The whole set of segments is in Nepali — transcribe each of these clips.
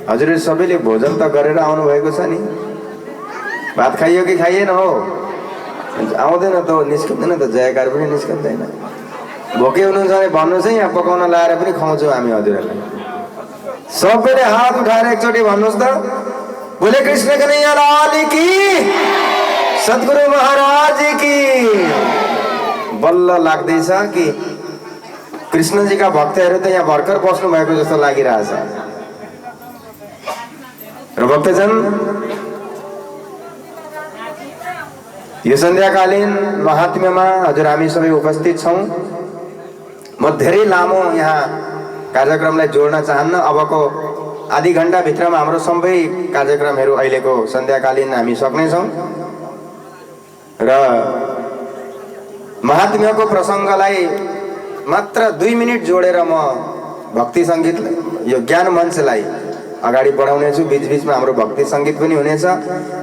हजुरले सबैले भोजन त गरेर आउनु भएको छ नि। भात खाइयो कि खाइएन हो? आउँदैन त निस्किँदैन त, जयकार पनि निस्किँदैन। भोकै हुनुहुन्छ भने भन्नुहोस् है, यहाँ पकाउन लाएर पनि खुवाउँछौँ हामी हजुरहरूलाई। सबैले हात उठाएर एकचोटि भन्नुहोस् त, बोले कृष्ण कन्हैया लाल की, सद्गुरु महाराज की। बल्ल लाग्दैछ कि कृष्णजीका भक्तहरू त यहाँ भर्खर बस्नु भएको जस्तो लागिरहेछ। र भक्तजन, यो सन्ध्याकालीन महात्म्यमा हजुर हामी सबै उपस्थित छौँ। म धेरै लामो यहाँ कार्यक्रमलाई जोड्न चाहन्न। अबको आधी घण्टा भित्रमा हाम्रो सबै कार्यक्रमहरू अहिलेको सन्ध्याकालीन हामी सक्नेछौँ। र महात्म्यको प्रसङ्गलाई मात्र 2 मिनट जोडेर म भक्ति सङ्गीत, यो ज्ञान मञ्चलाई अगाडि बढाउनेछु। बीचबीचमा हाम्रो भक्ति सङ्गीत पनि हुनेछ।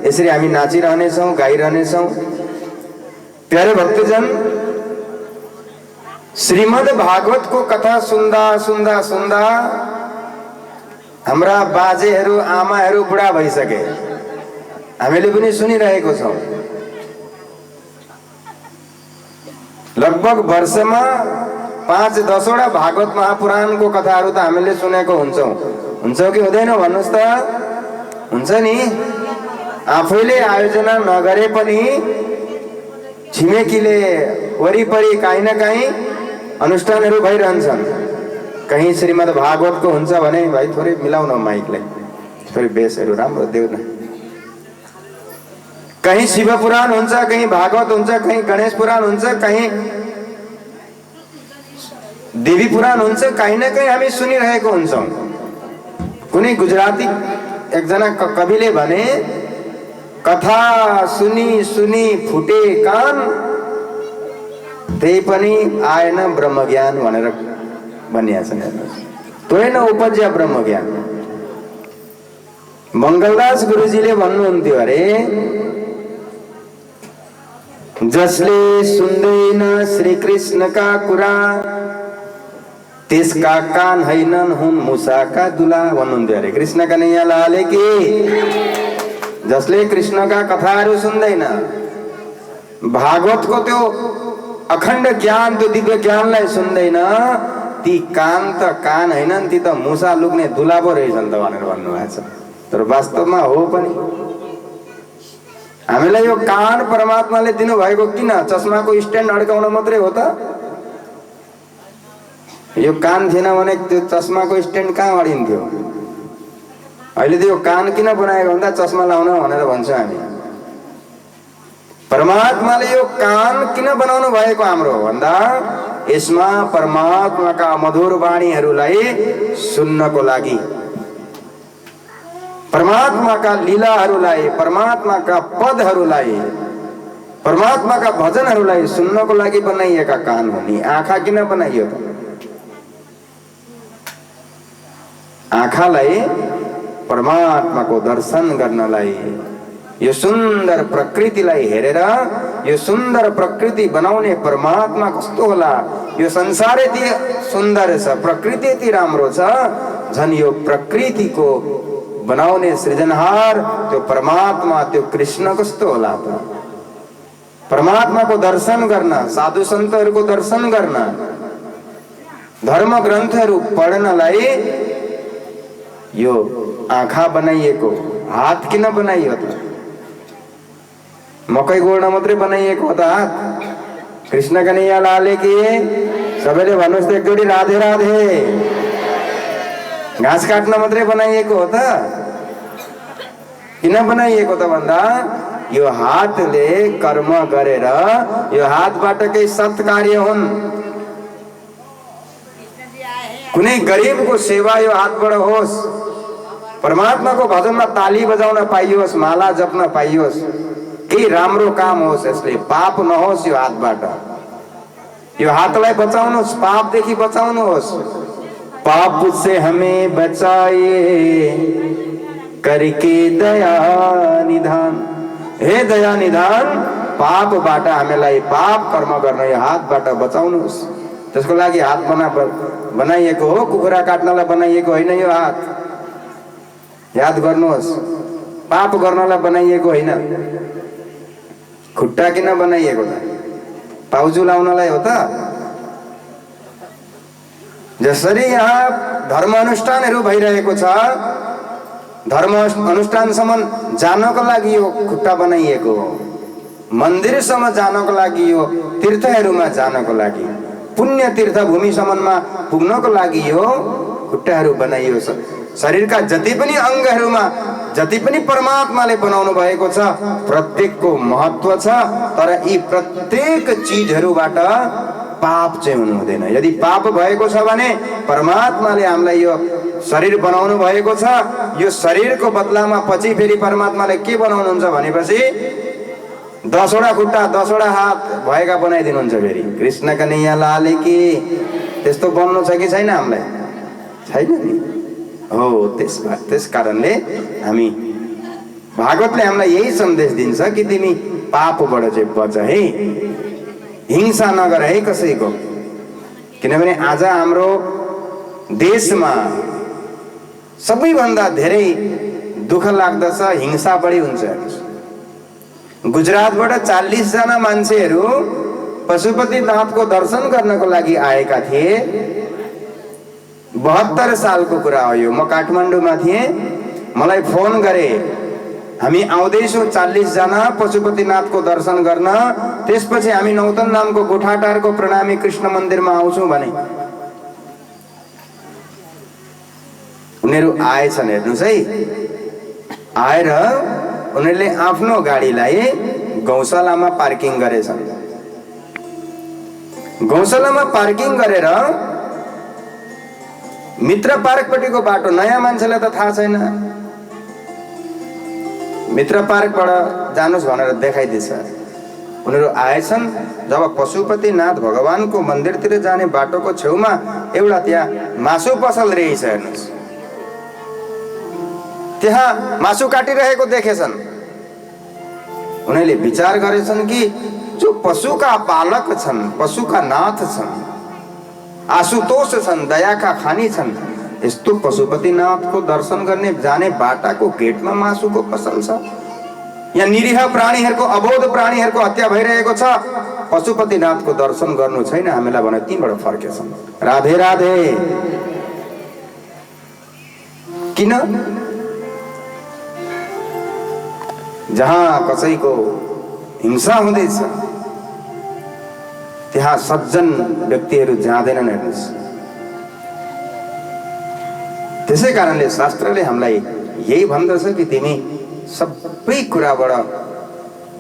यसरी हामी नाचिरहनेछौँ, गाइरहनेछौँ। प्यारे भक्तजन, श्रीमद् भागवतको कथा सुन्दा सुन्दा सुन्दा हाम्रा बाजेहरू आमाहरू बुढा भइसके। हामीले पनि सुनिरहेको छौँ। लगभग वर्षमा 5-10 वटा भागवत महापुराणको कथाहरू त हामीले सुनेको हुन्छौँ कि हुँदैन भन्नुहोस् त? हुन्छ नि। आफैले आयोजना नगरे पनि छिमेकीले वरिपरि काहीँ न काहीँ अनुष्ठानहरू भइरहन्छन्। कहीँ श्रीमद् भागवतको हुन्छ भने भाइ थोरै मिलाउन माइकलाई, थोरै बेसहरू राम्रो देऊ न। कहीं शिव पुराण हुन्छ, कहीं भागवत हुन्छ, कहीं गणेश पुराण हुन्छ, कहीं देवी पुराण हुन्छ। कहीं न कहीं हामी सुनिरहेको हुन्छौँ। कुनै गुजराती एकजना कविले भने, कथा सुनी सुनी फुटे कान, त्यही पनि आएन ब्रह्मज्ञान भनेर भनिया छ। तोय न उपज्या ब्रह्मज्ञान। मङ्गलदास गुरुजीले भन्नुहुन्थ्यो अरे, जसले सुन्दैन श्री कृष्णका कुरा, त्यसका कान हैनन् हुन् मुसाका दुला भन्नुहुन्थ्यो अरे। कृष्ण कन्हैया लाल की। जसले कृष्णका कथाहरू सुन्दैन, भागवतको त्यो अखण्ड ज्ञान, त्यो दिव्य ज्ञानलाई सुन्दैन, ती कान त कान हैनन्, ती त मुसा लुक्ने दुला पो रहेछन् त भनेर भन्नुभएको छ। तर वास्तवमा हो पनि। हामीलाई यो कान परमात्माले दिनुभएको किन? चस्माको स्ट्यान्ड अड्काउन मात्रै हो त? यो कान थिएन भने त्यो चस्माको स्ट्यान्ड कहाँ अडिन्थ्यो? अहिले त यो कान किन बनाएको भन्दा चस्मा लाउन भनेर भन्छौँ हामी। परमात्माले यो कान किन बनाउनु भएको हाम्रो भन्दा, यसमा परमात्माका मधुर वाणीहरूलाई सुन्नको लागि, परमात्माका लीलाहरूलाई, परमात्माका पदहरूलाई, परमात्माका भजनहरूलाई सुन्नको लागि बनाइएका कान हो नि। आँखा किन बनाइयो त? आँखालाई परमात्माको दर्शन गर्नलाई, यो सुन्दर प्रकृतिलाई हेरेर, यो सुन्दर प्रकृति बनाउने परमात्मा कस्तो होला, यो संसार यति सुन्दर छ, प्रकृति यति राम्रो छ, झन् यो प्रकृतिको बनाउने सृजनहार त्यो परमात्मा, त्यो कृष्ण कस्तो होला त? परमात्माको दर्शन गर्न, साधु सन्तहरूको दर्शन गर्न, धर्म ग्रन्थहरू पढ्नलाई यो आँखा बनाइएको, हात किन बनाइयो त? मकै गोड्न मात्रै बनाइएको हो त हात? कृष्ण कन्हैया लाल की। सबैले भन्नुहोस् त एकचोटि राधे राधे। घाँस काट्न मात्रै बनाइएको हो त? किन बनाइएको त भन्दा, यो हातले कर्म गरेर यो हातबाटकै सत्कार्य हुन्। कुनै गरिबको सेवा यो हातबाट होस्, परमात्माको भजनमा ताली बजाउन पाइयोस्, माला जप्न पाइयोस्, केही राम्रो काम होस्, यसले पाप नहोस् यो हातबाट। यो हातलाई बचाउनुहोस्, पापदेखि बचाउनुहोस्। पाप से हमें बचाइए करके दया निधान। हे दया निधान, पापबाट हामीलाई, पाप कर्म गर्न यो हातबाट बचाउनुहोस्। त्यसको लागि हात बनाइएको हो, कुखुरा काट्नलाई बनाइएको होइन यो हात। याद गर्नुहोस्, पाप गर्नलाई बनाइएको होइन। खुट्टा किन बनाइएको त? पाउजु लाउनलाई हो त। जसरी यहाँ धर्म अनुष्ठानहरू भइरहेको छ, धर्म अनुष्ठानसम्म जानको लागि यो खुट्टा बनाइएको हो। मन्दिरसम्म जानको लागि यो तीर्थहरूमा जानको लागि, पुण्य तीर्थ भूमिसम्ममा पुग्नको लागि यो खुट्टाहरू बनाइयो। शरीरका जति पनि अङ्गहरूमा जति पनि परमात्माले बनाउनु भएको छ, प्रत्येकको महत्व छ। तर यी प्रत्येक चिजहरूबाट पाप चाहिँ हुनु हुँदैन। यदि पाप भएको छ भने परमात्माले हामीलाई यो शरीर बनाउनु भएको छ। यो शरीरको बदलामा पछि फेरि परमात्माले के बनाउनुहुन्छ भनेपछि 10वटा खुट्टा 10वटा हात भएका बनाइदिनुहुन्छ फेरि। कृष्ण कन्हैया लाल की त्यस्तो बन्नु छ कि छैन? हामीलाई छैन नि हो। त्यस कारणले हामी भागवतले हामीलाई यही सन्देश दिन्छ कि तिमी पापबाट चाहिँ बच है, हिंसा नगर है कसैको। किनभने आज हाम्रो देशमा सबैभन्दा धेरै दुःख लाग्दछ, हिंसा बढी हुन्छ। गुजरातबाट 40 जना मान्छेहरू पशुपतिनाथको दर्शन गर्नको लागि आएका थिए। 72 सालको कुरा हो यो। म काठमाडौँमा थिएँ, मलाई फोन गरे, हामी आउँदैछौँ 40 जना पशुपतिनाथको दर्शन गर्न, त्यसपछि हामी नौतन नामको गोठाटारको प्रणामी कृष्ण मन्दिरमा आउँछौँ भने। उनीहरू आएछन्, हेर्नुहोस् है। आएर उनीहरूले आफ्नो गाडीलाई गौशालामा पार्किङ गरेछन्। गौशालामा पार्किङ गरेर मित्र पार्कपट्टिको बाटो, नयाँ मान्छेलाई त थाहा छैन, मित्र पार्कबाट जानुस् भनेर देखाइदिन्छ। उनीहरू आएछन्। जब पशुपतिनाथ भगवानको मन्दिरतिर जाने बाटोको छेउमा एउटा त्यहाँ मासु पसल रहेछ, हेर्नुहोस्, त्यहाँ मासु काटिरहेको देखेछन्। उनीहरूले विचार गरेछन् कि जो पशुका पालक छन्, पशुका नाथ छन्, आशुतोष छन्, दयाका खानी छन्, यस्तो पशुपतिनाथको दर्शन गर्ने जाने बाटाको गेटमा मासुको पसल छ। यहाँ निरीह प्राणीहरूको, अबोध प्राणीहरूको हत्या भइरहेको छ। पशुपतिनाथको दर्शन गर्नु छैन हामीलाई भने तीबाट फर्केछन्। राधे राधे। किन? जहाँ कसैको हिंसा हुँदैछ त्यहाँ सज्जन व्यक्तिहरू जाँदैनन्, हेर्नुहोस्। त्यसै कारणले शास्त्रले हामीलाई यही भन्दछ कि तिमी सबै कुराबाट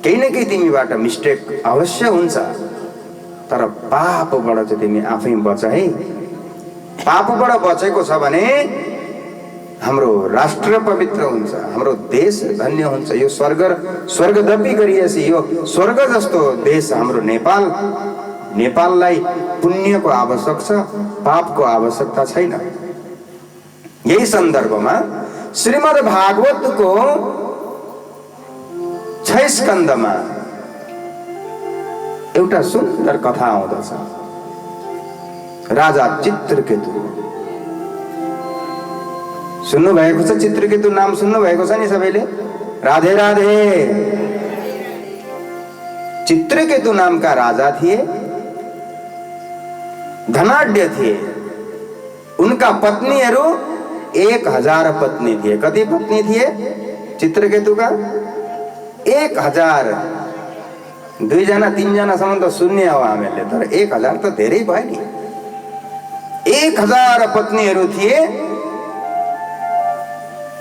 केही न केही तिमीबाट मिस्टेक अवश्य हुन्छ, तर पापबाट चाहिँ तिमी आफै बच है। पापबाट बचेको छ भने हाम्रो राष्ट्र पवित्र हुन्छ, हाम्रो देश धन्य हुन्छ। यो स्वर्गदपी गरिएपछि यो स्वर्ग जस्तो देश हाम्रो नेपाल, नेपाललाई पुण्यको आवश्यक छ, पापको आवश्यकता छैन। यही सन्दर्भमा श्रीमद् भागवतको 6 स्कन्धमा एउटा सुन्दर कथा आउँदछ। राजा चित्रकेतु, सुन्नु भएको छ? चित्रकेतु नाम सुन्नु भएको छ नि सबैले? राधे राधे। चित्रकेतु नामका राजा थिए, धनाढ्य थिए। उनका पत्नीहरू 1000 पत्नी थिए। कति पत्नी थिए चित्रकेतुका? 1000। 2 जना 3 जनासम्म त सुन्ने हो हामीले, तर 1000 त धेरै भयो नि। 1000 पत्नीहरू थिए,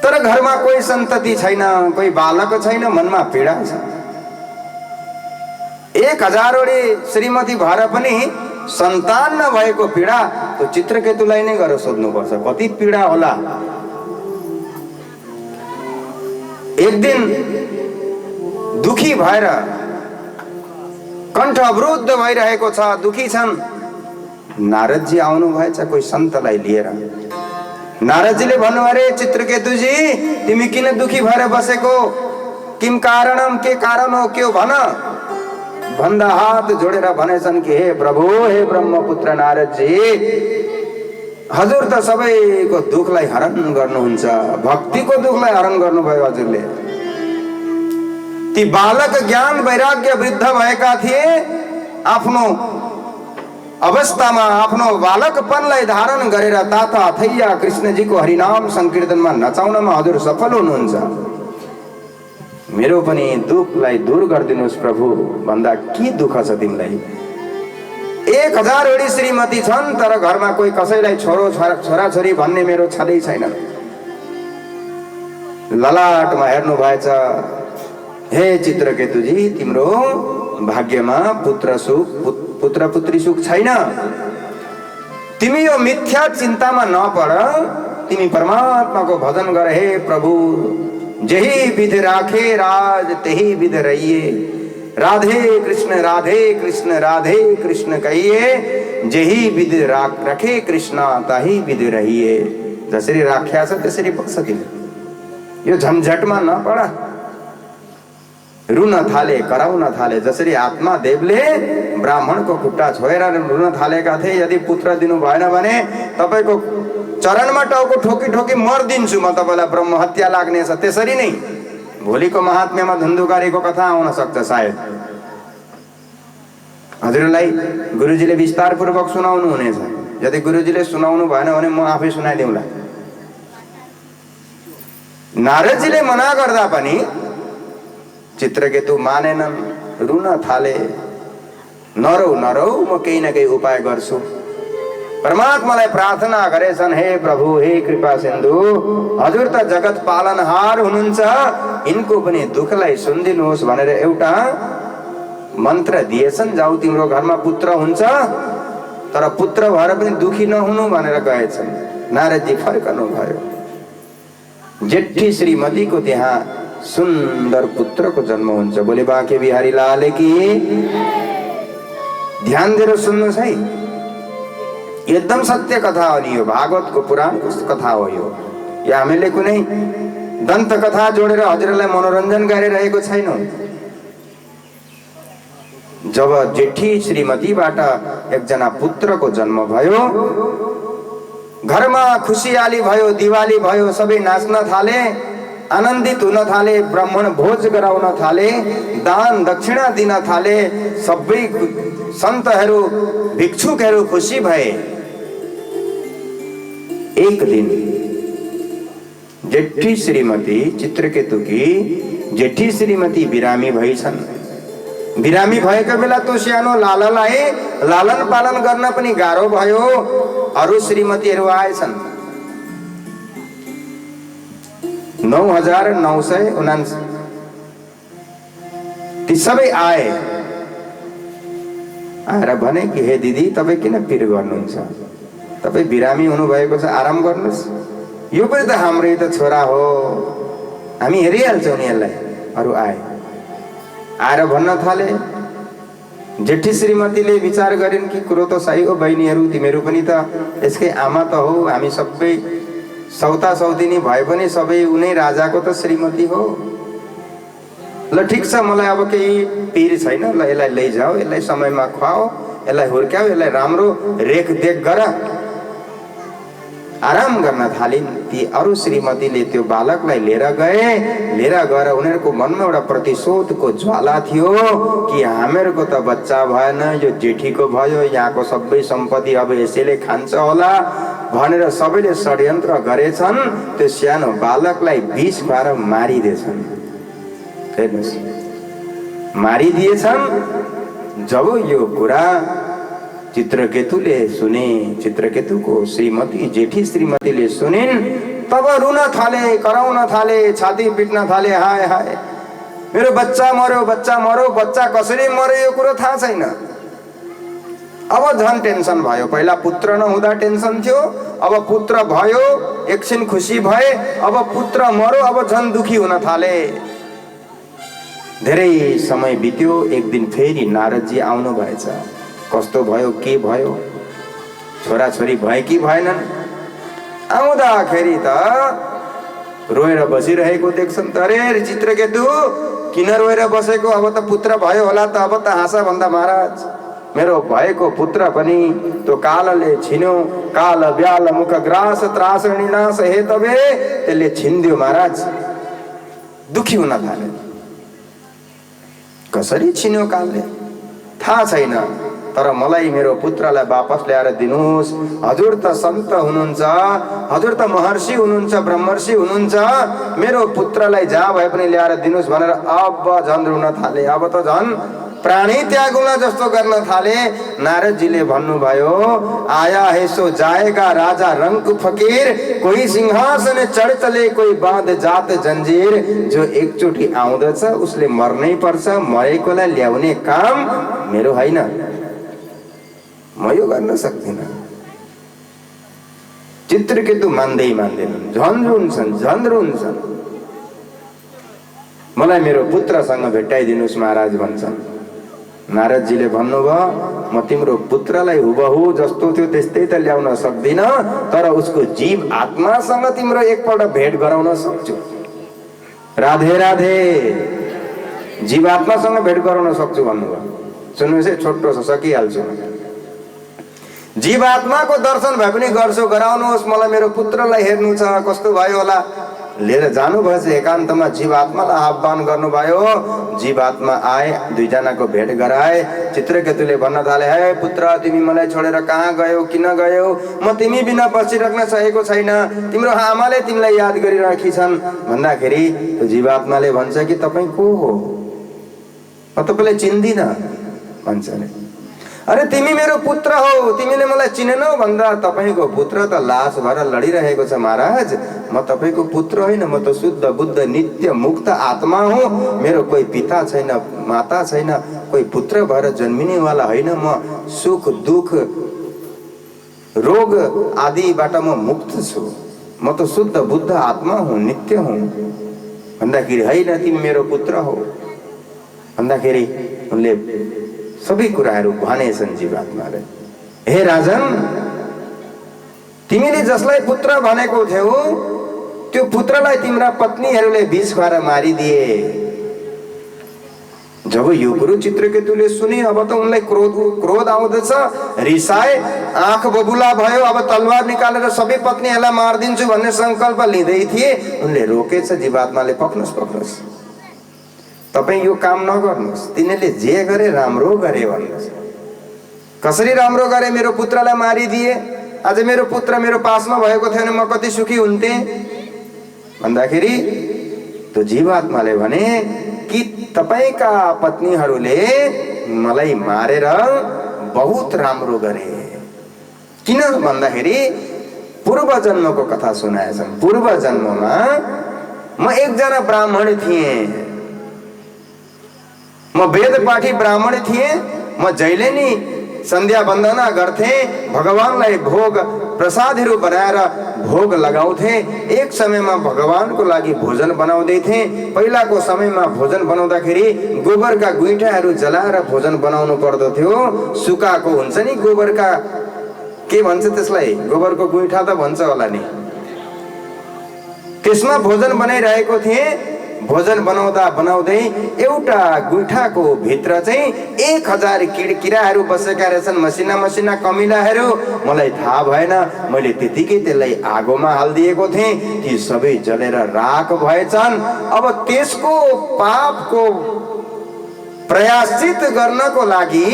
तर घरमा कोही सन्तति छैन, कोही बालक छैन, मनमा पीडा छ। 1000 वटी श्रीमती भएर पनि सन्तान नभएको पीडा त्यो चित्रकेतुलाई नै गएर सोध्नुपर्छ, कति पीडा होला। एक दिन दुखी भएर कण्ठ अवरुद्ध भइरहेको छ, दुखी छन्। नारदजी आउनु भएछ कोही सन्तलाई लिएर। नारदजीले भन्नु, अरे चित्रकेतुजी तिमी किन दुखी भएर बसेको? किम कारणम, के कारण हो, के हो भन। भन्दा हात जोडेर भनेछन् कि हे प्रभु, हे ब्रह्मपुत्र नारदजी, हजुर त सबैको दुखलाई हरण गर्नुहुन्छ, भक्तिको दुखलाई हरण गर्नुभयो हजुरले। ती बालक ज्ञान वैराग्य वृद्ध भएका थिए, आफ्नो अवस्थामा आफ्नो बालकपनलाई धारण गरेर ताता थैया कृष्णजीको हरिनाम संकीर्तनमा नचाउनमा हजुर सफल हुनुहुन्छ। मेरो पनि दुखलाई दूर गरिदिनुहोस् प्रभु भन्दा के दुःख छ तिमीलाई? 1000 वडी श्रीमती छन्, तर घरमा कोही कसैलाई छोराछोरी भन्ने मेरो छँदै छैन। ललाटमा हेर्नु भएछ, हे चित्रकेतुजी तिम्रो भाग्यमा पुत्र पुत्री सुख छैन। तिमी यो मिथ्या चिन्तामा नपड, तिमी परमात्माको भजन गर। हे प्रभु, जेही विधि राखे राज तेही विधि रहिए, राधे कृष्ण राधे कृष्ण कहिए, जेही विधि रखे कृष्ण तही विधि रहिए। जसरी राख्या छ त्यसरी बग्छ तिमी। यो झन्झटमा नपड, रुन थाले कराउन थाले। जसरी आत्मा देवले ब्राह्मणको खुट्टा छोएर रुन थालेका थिए, यदि पुत्र दिनु भएन भने तपाईको चरणमा टाउको ठोकी ठोकी मर्दिन्छु म, तपाईलाई ब्रह्म हत्या लाग्नेछ। त्यसरी नै भोलिको महात्म्यमा धुन्धुकारीको कथा आउन सक्छ सायद। हजुरलाई गुरुजीले विस्तार पूर्वक सुनाउनु हुनेछ। यदि गुरुजीले सुनाउनु भएन भने म आफै सुनाइदिउँला। नारदजीले मना गर्दा पनि चित्रकेतु मानेनन्, रुन थाले। नरौ म केही न केही उपाय गर्छु। परमात्मालाई प्रार्थना गरेछन्, हे प्रभु, हे कृपा सिन्धु, हजुर त जगत पालनहार हुनुहुन्छ, यिनको पनि दुखलाई सुनिदिनुहोस् भनेर एउटा मन्त्र दिएछन्। जाऊ तिम्रो घरमा पुत्र हुन्छ, तर पुत्र भएर पनि दुखी नहुनु भनेर गएछन्। नारदजी फर्कनु भयो। जेठी श्रीमतीको त्यहाँ सुन्दर पुत्रको जन्म हुन्छ। बोले बाँके बिहारी लाल की। ध्यान दिएर सुन्नुहोस् है, एकदम सत्य कथा हो नि यो, भागवतको पुराणको कथा हो यो। या हामीले कुनै दन्त कथा जोडेर हजुरलाई मनोरञ्जन गरिरहेको छैनौँ। जब जेठी श्रीमतीबाट एकजना पुत्रको जन्म भयो, घरमा खुसियाली भयो, दिवाली भयो, सबै नाच्न थाले, आनन्दित हुन थाले, ब्राह्मण भोज गराउन थाले, दान दक्षिणा दिन थाले, सबै सन्तहरू भिक्षुकहरू खुसी भए। एक दिन जेठी श्रीमती चित्रकेतुकी जेठी श्रीमती बिरामी भइछन्। बिरामी भएको बेला तो सानो लालालाई लालन पालन गर्न पनि गाह्रो भयो। अरु श्रीमतीहरू आएछन्। 9979 ती सबै आए। आएर भने कि हे दिदी, तपाईँ किन पिर गर्नुहुन्छ? तपाईँ बिरामी हुनुभएको छ, आराम गर्नुहोस्। यो पनि त हाम्रै त छोरा हो, हामी हेरिहाल्छौँ नि यसलाई। अरू आए, आएर भन्न थाले। जेठी श्रीमतीले विचार गरिन् कि कुरो त सही हो, बहिनीहरू तिमीहरू पनि त यसकै आमा त हो, हामी सबै सौता सौतिनी भए पनि सबै उनै राजाको त श्रीमती हो। ल ठिक छ, मलाई अब केही पिर छैन, ल यसलाई लैजाऊ, यसलाई समयमा खुवाओ, यसलाई हुर्क्याऊ, यसलाई राम्रो रेखदेख गर। आराम गर्न थालिन्। ती अरू श्रीमतीले त्यो बालकलाई लिएर गएर उनीहरूको मनमा एउटा प्रतिशोधको ज्वाला थियो कि हामीहरूको त बच्चा भएन, यो जेठीको भयो, यहाँको सबै सम्पत्ति अब यसैले खान्छ होला भनेर सबैले षड्यन्त्र गरेछन्। त्यो सानो बालकलाई विष खुवाएर मारिदिएछन्। हेर्नुहोस्, मारिदिएछन्। जब यो कुरा चित्रकेतुले सुने, चित्रकेतुको श्रीमती जेठी श्रीमतीले सुनिन्, तब रुन थाले, कराउन थाले, छाती पिट्न थाले। हाय हाय, मेरो बच्चा मर्यो, बच्चा मर्यो, बच्चा कसरी मर्यो यो कुरो थाहा छैन। अब झन् टेन्सन भयो। पहिला पुत्र नहुँदा टेन्सन थियो, अब पुत्र भयो, एकछिन खुसी भए, अब पुत्र मर्यो, अब झन् दुखी हुन थाले। धेरै समय बित्यो। एक दिन फेरि नारदजी आउनु भएछ। कस्तो भयो, के भयो, छोराछोरी भए कि भएनन्? आउँदाखेरि त रोएर बसिरहेको देख्छन्। त अरे चित्रकेतु, किन रोएर बसेको? अब त पुत्र भयो होला त, अब त हाँस भन्दा महाराज। मेरो भएको पुत्र पनि त्यो कालले छिन्यो। काल ब्याल मुख ग्रास त्रास निनाश हे तबे त्यसले छिन्दियो महाराज। दुखी हुन थाले। कसरी छिन्यो कालले थाहा छैन, तर मलाई मेरो पुत्रलाई वापस ल्याएर दिनुहोस्। हजुर त सन्त हुनुहुन्छ, हजुर त महर्षि हुनुहुन्छ, ब्रह्मर्षि हुनुहुन्छ, मेरो पुत्रलाई जहाँ भए पनि ल्याएर दिनुहोस् भनेर अब झन् रुन थाले। अब त झन् प्राणी त्यागुन जस्तो गर्न थाले। नारदजीले भन्नुभयो, आया है सो जाएगा राजा रंग फकीर, कोही सिंहासन चढ चले कोही बाँध जात जंजीर। जो एकचोटि आउँदछ उसले मर्नै पर्छ, मरेकोलाई ल्याउने काम मेरो होइन, म यो गर्न सक्दिनँ। चित्रकेतु मान्दैनन्, झन् रुन्छन्। मलाई मेरो पुत्रसँग भेट्टाइदिनुहोस् महाराज भन्छन्। नारदजीले भन्नुभयो, म तिम्रो पुत्रलाई हुबहु जस्तो थियो त्यस्तै त ल्याउन सक्दिनँ, तर उसको जीव आत्मासँग तिम्रो एकपल्ट भेट गराउन सक्छु। राधे राधे। जीवात्मासँग भेट गराउन सक्छु भन्नुभयो। सुन्नुहोस् है, छोटो छ, सकिहाल्छु। जीवात्माको दर्शन भए पनि गर्छु, गराउनुहोस्। मलाई मेरो पुत्रलाई हेर्नु छ, कस्तो भयो होला। लिएर जानुभएछ एकान्तमा, जीवात्मालाई आह्वान गर्नुभयो। जीवात्मा आए, दुईजनाको भेट गराए। चित्रकेतुले भन्न थाले, हे पुत्र, तिमी मलाई छोडेर कहाँ गयौ, किन गयौ? म तिमी बिना बसिराख्न सकेको छैन, तिम्रो आमाले तिमीलाई याद गरिराखी छन्। भन्दाखेरि जीवात्माले भन्छ कि तपाईँ को हो? म तपाईँलाई चिन्दिनँ भन्छ अरे। अरे तिमी मेरो पुत्र हो, तिमीले मलाई चिनेनौ भन्दा तपाईँको पुत्र त लास भएर लडिरहेको छ महाराज। म तपाईँको पुत्र होइन, म त शुद्ध बुद्ध नित्य मुक्त आत्मा हुँ। मेरो कोही पिता छैन, माता छैन, कोही पुत्र भएर जन्मिनेवाला होइन। म सुख दुख रोग आदिबाट म मुक्त छु। म त शुद्ध बुद्ध आत्मा हुँ, नित्य हुँ। भन्दाखेरि होइन, तिमी मेरो पुत्र हो भन्दाखेरि उनले सबै कुराहरू भनेछन् जीवात्माले। हे राजन, तिमीले जसलाई पुत्र भनेको थियौ त्यो पुत्रलाई तिम्रा पत्नीहरूले विष खुवाएर मारिदिए। जब यो कुरो चित्रकेतुले सुने, अब त उनलाई क्रोध आउँदछ, रिसाए, आँख बबुला भयो। अब तलवार निकालेर सबै पत्नीहरूलाई मारिदिन्छु भन्ने संकल्प लिँदै थिए। उनले रोकेछ। जीवात्माले पक्नुहोस्, तपाईँ यो काम नगर्नुहोस्, तिनीहरूले जे गरे राम्रो गरे भन्नुहोस्। कसरी राम्रो गरे? मेरो पुत्रलाई मारिदिए। आज मेरो पुत्र मेरो पासमा भएको थियो भने म कति सुखी हुन्थेँ भन्दाखेरि त्यो जीवात्माले भने कि तपाईँका पत्नीहरूले मलाई मारेर बहुत राम्रो गरे। किन भन्दाखेरि पूर्व जन्मको कथा सुनाएछन्। पूर्व जन्ममा म एकजना ब्राह्मण थिएँ, म वेदपाठी ब्राह्मण थिएँ। म जहिले नि सन्ध्या वन्दना गर्थे, भगवानलाई भोग प्रसादहरू बनाएर भोग लगाउँथे। एक समयमा भगवानको लागि भोजन बनाउँदै थिएँ। पहिलाको समयमा भोजन बनाउँदाखेरि गोबरका गुइठाहरू जलाएर भोजन बनाउनु पर्दथ्यो। सुकाएको हुन्छ नि गोबरका, के भन्छ त्यसलाई, गोबरको गुइठा त भन्छ होला नि, त्यसमा भोजन बनाइरहेको थिएँ। भोजन बनाउँदै एउटा गुइठाको भित्र चाहिँ 1000 किराहरू बसेका रहेछन्, मसिना कमिलाहरू। मलाई थाहा भएन, मैले त्यतिकै त्यसलाई आगोमा हालिदिएको थिएँ। ती सबै जलेर राख भएछन्। अब त्यसको पापको प्रायश्चित गर्नको लागि,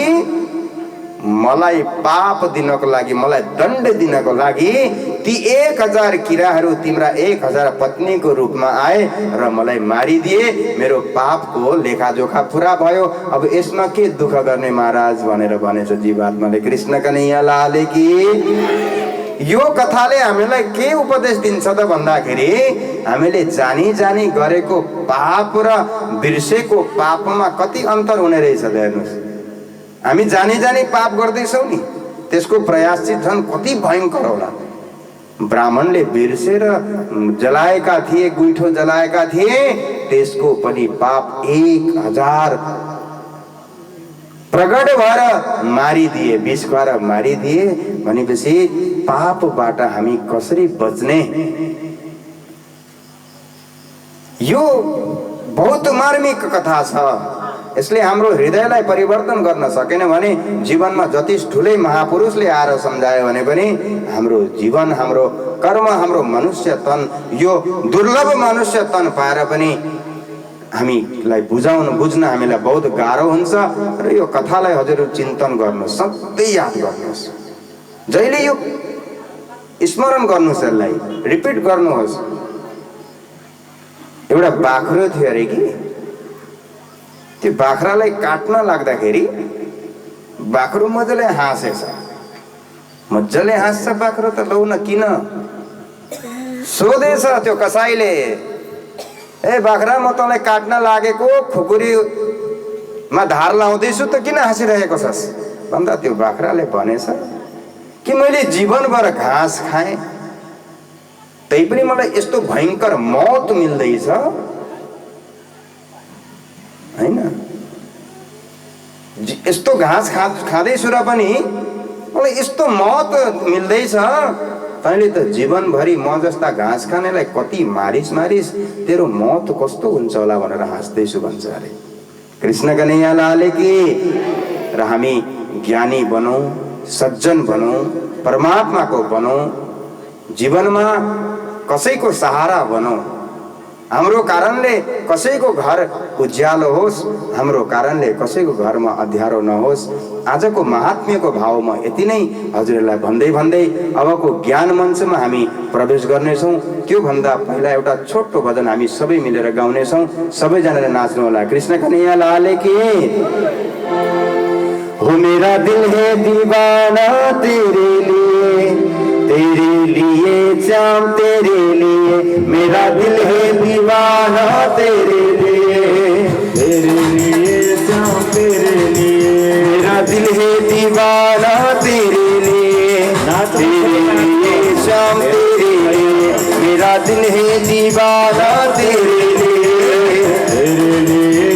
मलाई पाप दिनको लागि, मलाई दण्ड दिनको लागि ती 1000 किराहरू तिम्रा 1000 पत्नीको रूपमा आए र मलाई मारिदिए। मेरो पापको लेखाजोखा पुरा भयो। अब यसमा के दुःख गर्ने महाराज भनेर भनेछ जीवात्माले। कृष्ण कन्हैया लाल की। यो कथाले हामीलाई के उपदेश दिन्छ त भन्दाखेरि, हामीले जानी गरेको पाप र बिर्सेको पापमा कति अन्तर हुने रहेछ हेर्नुहोस्। हामी जानी पाप गर्दैछौँ नि, त्यसको प्रायश्चित झन् कति भयङ्कर होला। ब्राह्मणले बिर्सेर जलाएका थिए, गुइठो जलाएका थिए, त्यसको पनि पाप 1000 प्रगट भएर मारिदिए, विष खुवाएर मारिदिए। भनेपछि पापबाट हामी कसरी बच्ने? यो बहुत मार्मिक कथा छ। यसले हाम्रो हृदयलाई परिवर्तन गर्न सकेन भने जीवनमा जति ठुलै महापुरुषले आएर सम्झायो भने पनि हाम्रो जीवन, हाम्रो कर्म, हाम्रो मनुष्य तन, यो दुर्लभ मनुष्य तन पाएर पनि हामीलाई बुझ्न हामीलाई बहुत गाह्रो हुन्छ। र यो कथालाई हजुरहरू चिन्तन गर्नुहोस्, सधैँ याद गर्नुहोस्, जहिले यो स्मरण गर्नुहोस्, यसलाई रिपिट गर्नुहोस्। एउटा बाख्रो थियो अरे कि, त्यो बाख्रालाई काट्न लाग्दाखेरि बाख्रो मजाले हाँसेछ, मजाले हाँस्छ बाख्रो त, लौ न किन सोधेछ त्यो कसाईले, ए बाख्रा म तँलाई काट्न लागेको खुकुरीमा धार लाउँदैछु त किन हाँसिरहेको छस् भन्दा त्यो बाख्राले भनेछ कि मैले जीवनभर घाँस खाएँ, त्यही पनि मलाई यस्तो भयङ्कर मौत मिल्दैछ हैन, यस्तो घाँस खाँदैछु र पनि मलाई यस्तो मौत मिल्दैछ, तैँले त जीवनभरि म जस्ता घाँस खानेलाई कति मारिस तेरो मौत कस्तो हुन्छ होला भनेर हाँस्दैछु भन्छ अरे। कृष्ण कन्हैया लाल की। र हामी ज्ञानी बनौँ, सज्जन बनौँ, परमात्माको बनौँ, जीवनमा कसैको सहारा बनौँ, हाम्रो कारणले कसैको घर उज्यालो होस्, हाम्रो कारणले कसैको घरमा अँध्यारो नहोस्। आजको महात्म्यको भावमा यति नै हजुरहरूलाई भन्दै अबको ज्ञान मञ्चमा हामी प्रवेश गर्नेछौँ। त्यो भन्दा पहिला एउटा छोटो भजन हामी सबै मिलेर गाउनेछौँ। सबैजनाले नाच्नु होला। कृष्ण कन्हैया लाल की। हो मेरा दिल है दीवाना तेरे लिए चाम तेरे लिए, मेरा दिल है दीवाना तेरे लिए चाम तेरे लिए, मेरा दिल है दीवाना तेरे लिए शाम तेरे लिए, मेरा दिल है दीवाना तेरे लिए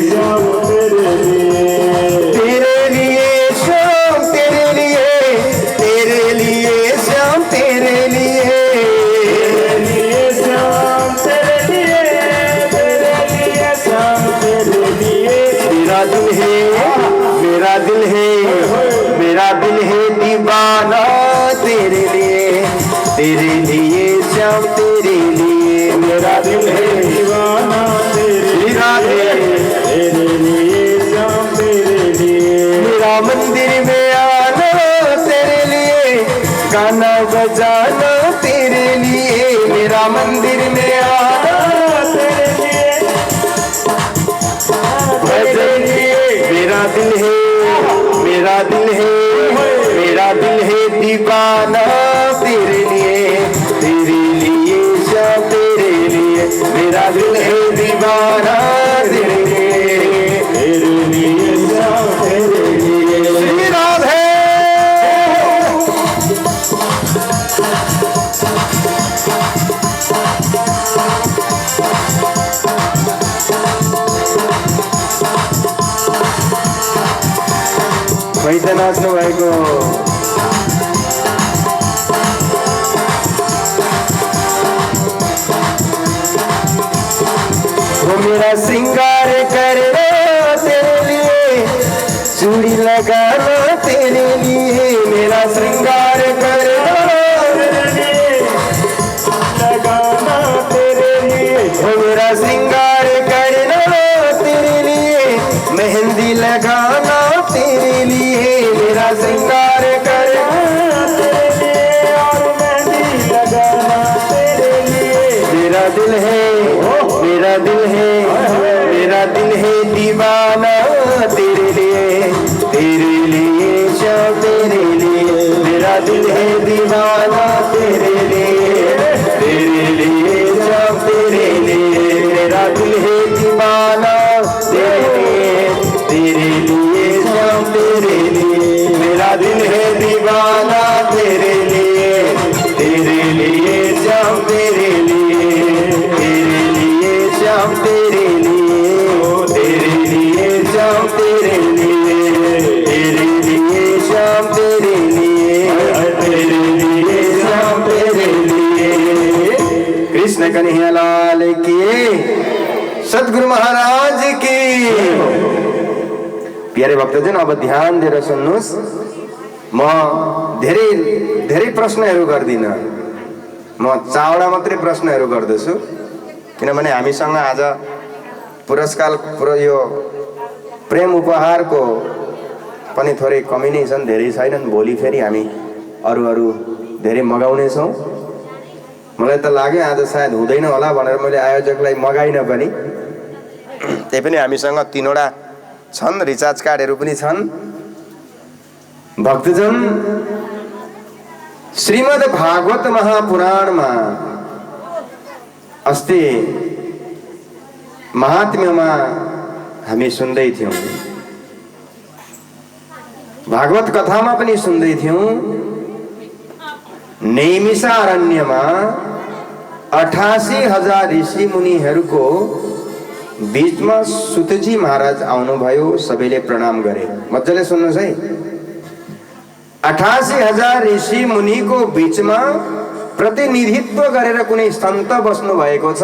शाम तेरे लिए शाम तेरे लिए शाम तेरे लिए शाम तेरे लिए, मेरा दिल है दीवाना तेरे लिए शाम तेरे लिए, मेरा दिल है दीवाना तेरे लिए शाम तेरे लिए, मेरा मंदिर में आना तेरे लिए, गाना बजाना तेरे लिए, मेरा मंदिर में आना तेरे लिए, भजन लिए, मेरा दिल है दीवाना तेरे लिए शाम तेरे लिए, मेरा दिल है दीवाना तेरे लिए शाम तेरे लिए। श्री राधे। पैसा नाच्नु भएको वो मेरा सिंगार करना तेरे लिए, चूड़ी लगाना तेरे लिए, मेरा श्रृंगार करना तेरे लिए, लगाना तेरे लिए, वो मेरा श्रृंगार करना तेरे लिए, मेहंदी लगाना तेरे लिए, मेरा श्रृंगार करना तेरे लिए और मेहंदी लगाना तेरे लिए, मेरा दिल है दीवाना तेरे लिए शाम तेरे लिए, मेरा दिल है दीवाना तेरे लिए शाम तेरे लिए, मेरा दिल है दीवाना तेरे लिए शाम तेरे लिए, मेरा दिल है दीवाना तेरे लिए शाम तेरे लिए, शाम तेरे लिए, तेरे लिए शाम तेरे लिए, शाम तेरे लिए, शाम तेरे लिए। कृष्ण कन्हैया लाल की। सद्गुरु महाराज की। प्यारे भक्तजन अब ध्यान दिएर सुन्नुहोस्। म धेरै धेरै प्रश्नहरू गर्दिनँ, म चावडा मात्रै प्रश्नहरू गर्दछु, किनभने हामीसँग आज पुरस्कार यो प्रेम उपहारको पनि थोरै कमी नै छन्, धेरै छैनन्। भोलि फेरि हामी अरू धेरै मगाउनेछौँ। मलाई त लाग्यो आज सायद हुँदैन होला भनेर मैले आयोजकलाई मगाइनँ पनि। त्यही पनि हामीसँग 3वटा छन्, रिचार्ज कार्डहरू पनि छन्। भक्तजन, श्रीमद् भागवत महापुराणमा अस्ति महात्म्यमा हामी सुन्दै थियौँ, भागवत कथामा पनि सुन्दै थियौँ। नैमिषारण्यमा 88,000 ऋषि मुनिहरूको बीचमा सुतजी महाराज आउनुभयो, सबैले प्रणाम गरे। मजाले सुन्नुहोस् है, 88,000 ऋषि मुनिको बीचमा प्रतिनिधित्व गरेर कुनै सन्त बस्नु भएको छ